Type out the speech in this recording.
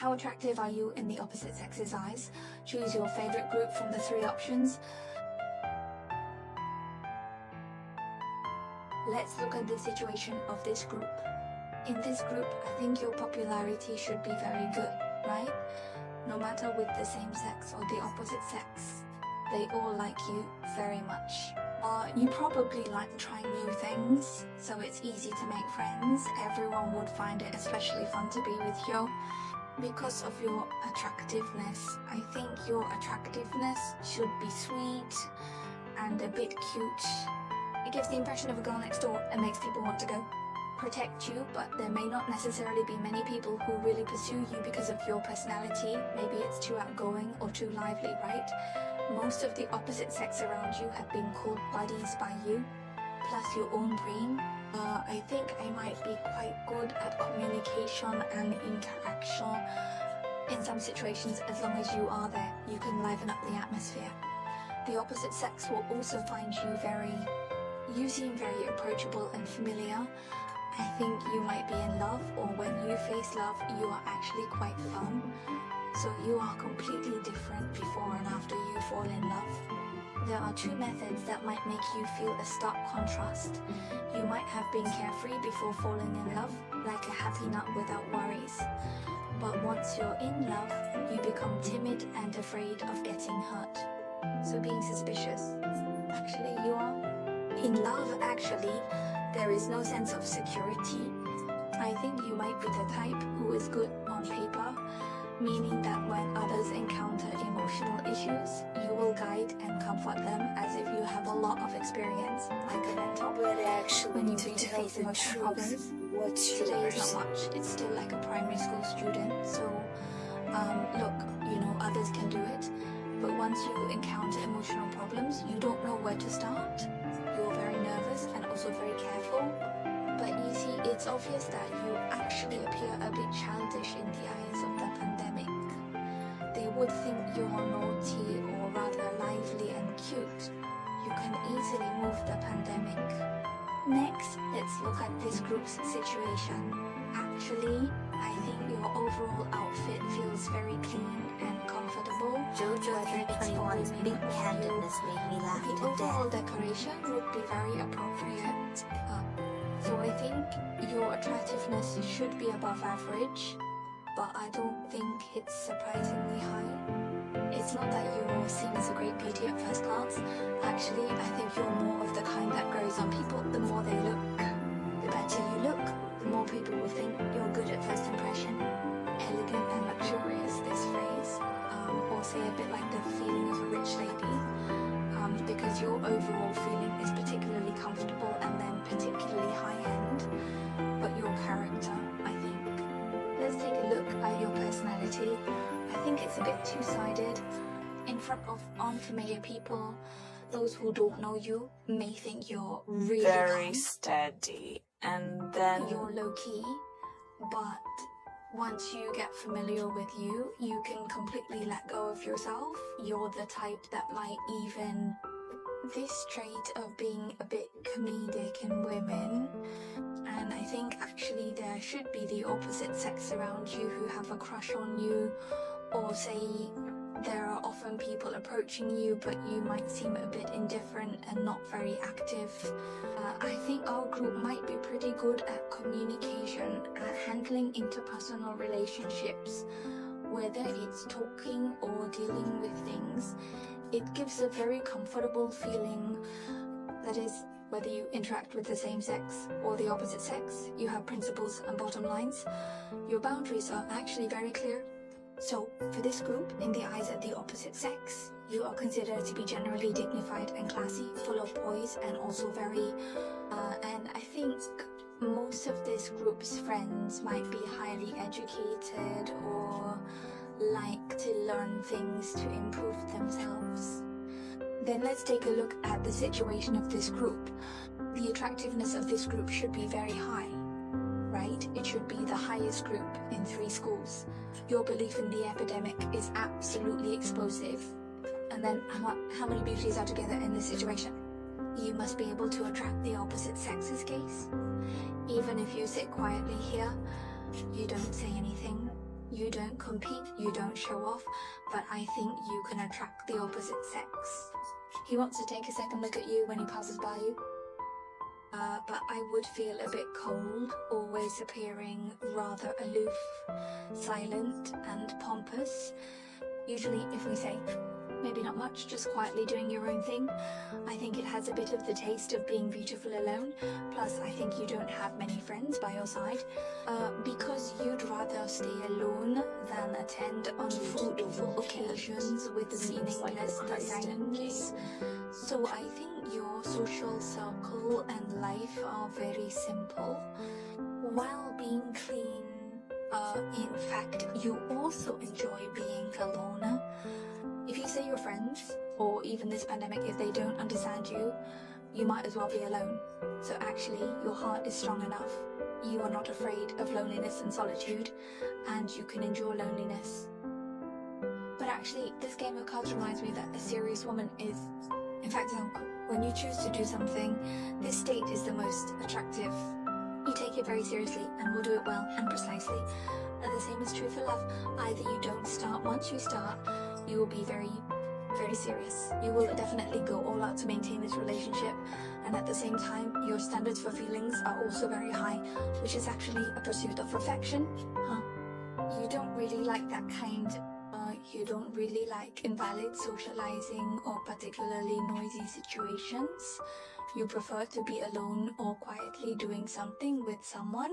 How attractive are you in the opposite sex's eyes? Choose your favorite group from the 3 options. Let's look at the situation of this group. In this group, I think your popularity should be very good, right? No matter with the same sex or the opposite sex, they all like you very much. You probably like trying new things, so it's easy to make friends. Everyone would find it especially fun to be with you. Because of your attractiveness, I think your attractiveness should be sweet and a bit cute. It gives the impression of a girl next door and makes people want to go protect you, but there may not necessarily be many people who really pursue you because of your personality. Maybe it's too outgoing or too lively, right? Most of the opposite sex around you have been called buddies by you, plus your own brain. I think I might be quite good at communication and interaction. In some situations, as long as you are there, you can liven up the atmosphere. The opposite sex will also find you seem very approachable and familiar. I think you might be in love, or when you face love, you are actually quite fun. So you are completely different before and after you fall in love. There are 2 methods that might make you feel a stark contrast. You might have been carefree before falling in love, like a happy nut without worries. But once you're in love, you become timid and afraid of getting hurt. So being suspicious. Actually, you are. In love, actually, there is no sense of security. I think you might be the type who is good on paper, meaning that when others encounter emotional issues, you will guide and comfort them as if you have a lot of experience, like a mentor. But actually, when you to need to tell face the emotional truth, problems, what's today is yours? not much. It's still like a primary school student. So, look, others can do it. But once you encounter emotional problems, you don't know where to start. You're very nervous and also very careful. But you see, it's obvious that you actually appear a bit childish in the eyes of the pandemic. They would think you're naughty or rather lively and cute. You can easily move the pandemic. Next, let's look at this group's situation. Actually, I think your overall outfit feels very clean and comfortable. JoJo Whether it's 321's for big women or handedness you, made me laugh the to overall death. decoration would be very appropriate. So I think your attractiveness should be above average, but I don't think it's surprisingly high. It's not that you're seen as a great beauty at first glance. Actually, I think you're more of the kind that grows on people the more they look. The better you look, the more people will think you're good at first impression. Elegant and luxurious, this phrase. Or say a bit like the feeling of a rich lady. Because your overall feeling is particularly comfortable and then particularly high-end. But your character, I think. Let's take a look at your personality. I think it's a bit two-sided. In front of unfamiliar people, those who don't know you may think you're really very calm. steady, and then You're low-key, but once you get familiar with you, you can completely let go of yourself. You're the type that might even this trait of being a bit comedic in women. And I think actually there should be the opposite sex around you who have a crush on you, or say there are often people approaching you but you might seem a bit indifferent and not very active. I think our group might be pretty good at communication, at handling interpersonal relationships, whether it's talking or dealing with things. It gives a very comfortable feeling. That is, whether you interact with the same sex or the opposite sex, you have principles and bottom lines. Your boundaries are actually very clear. So, for this group, in the eyes of the opposite sex, you are considered to be generally dignified and classy, full of poise, and also very, and I think most of this group's friends might be highly educated or like to learn things to improve themselves. Then let's take a look at the situation of this group. The attractiveness of this group should be very high, right? It should be the highest group in 3 schools. Your belief in the epidemic is absolutely explosive. And then how many beauties are together in this situation? You must be able to attract the opposite sex's gaze. Even if you sit quietly here, you don't say anything, You don't compete, you don't show off, but I think you can attract the opposite sex. He wants to take a second look at you when he passes by you. But I would feel a bit cold, always appearing rather aloof, silent and pompous. Usually if we say, maybe not much, just quietly doing your own thing, I think it has a bit of the taste of being beautiful alone. Plus, I think you don't have many friends by your side, because you'd rather stay alone than attend unfruitful occasions with meaningless designs. So I think your social circle and life are very simple. While being clean, in fact, you also enjoy being alone. If you say your friends, or even this pandemic, if they don't understand you, you might as well be alone. So actually, your heart is strong enough. You are not afraid of loneliness and solitude, and you can endure loneliness. But actually, this game of cards reminds me that a serious woman is, in fact, when you choose to do something, this state is the most attractive. You take it very seriously and will do it well and precisely. And the same is true for love. Either you don't start. Once you start, you will be very, very serious. You will definitely go all out to maintain this relationship, and at the same time, your standards for feelings are also very high, which is actually a pursuit of perfection. You don't really like that kind. You don't really like invalid socializing or particularly noisy situations. You prefer to be alone or quietly doing something with someone.